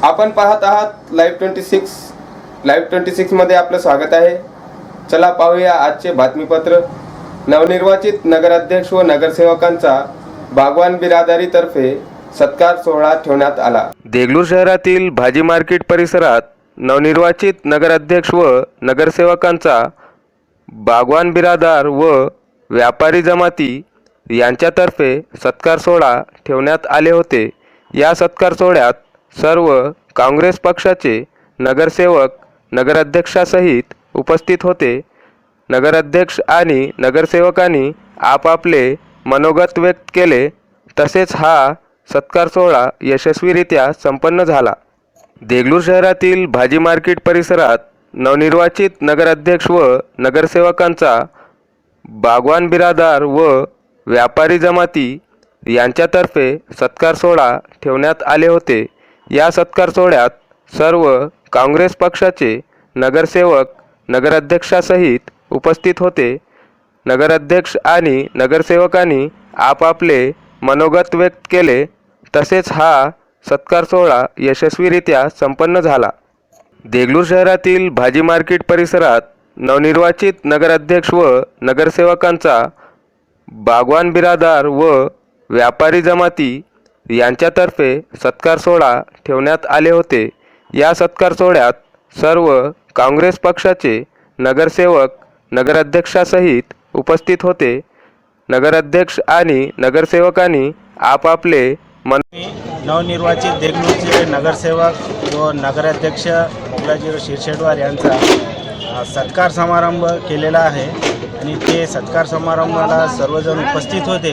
आपण पाहत आहात लाईव्ह 26 मध्ये आपलं स्वागत आहे। चला पाहूया आजचे बातमीपत्र। नवनिर्वाचित नगराध्यक्ष व नगरसेवकांचा बागवान बिरादरीतर्फे सत्कार सोहळा ठेवण्यात आला। देगलूर शहरातील भाजी मार्केट परिसरात नवनिर्वाचित नगराध्यक्ष व नगरसेवकांचा बागवान बिरादार व व्यापारी जमाती यांच्यातर्फे सत्कार सोहळा ठेवण्यात आले होते। या सत्कार सोहळ्यात सर्व काँग्रेस पक्षाचे नगरसेवक नगराध्यक्षासहित उपस्थित होते। नगराध्यक्ष आणि नगरसेवकांनी आपापले मनोगत व्यक्त केले, तसेच हा सत्कार सोहळा यशस्वीरित्या संपन्न झाला। देगलूर शहरातील भाजी मार्केट परिसरात नवनिर्वाचित नगराध्यक्ष व नगरसेवकांचा बागवान बिरादार व व्यापारी जमाती यांच्यातर्फे सत्कार सोहळा ठेवण्यात आले होते। या सत्कार सोहळ्यात सर्व काँग्रेस पक्षाचे नगरसेवक नगराध्यक्षासहित उपस्थित होते। नगराध्यक्ष आणि नगरसेवकांनी आपापले मनोगत व्यक्त केले, तसेच हा सत्कार सोहळा यशस्वीरित्या संपन्न झाला। देगलूर शहरातील भाजी मार्केट परिसरात नवनिर्वाचित नगराध्यक्ष व नगरसेवकांचा बागवान बिरादार व व्यापारी जमाती यांच्यातर्फे सत्कार सोहळा ठेवण्यात आले होते। या सत्कार सोहळ्यात सर्व काँग्रेस पक्षाचे नगरसेवक नगराध्यक्षासहित उपस्थित होते। नगराध्यक्ष आणि नगरसेवकांनी आपापले नवनिर्वाचित देगलूरचे नगरसेवक व नगराध्यक्ष मोगलाजी शिरशेटवार यांचा सत्कार समारंभ केलेला आहे आणि ते सत्कार समारंभाला सर्वजण उपस्थित होते।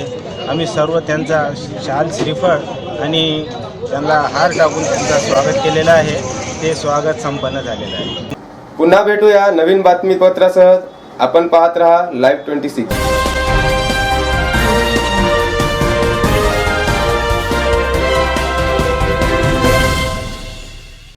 आम्ही सर्व त्यांचा शाल श्रीफळ आणि त्यांना हार टाकून त्यांचं स्वागत केलेलं आहे। ते स्वागत संपन्न झालेलं आहे। पुन्हा भेटूया नवीन बातमीपत्रासह। आपण पाहत रहा लाईव्ह 26।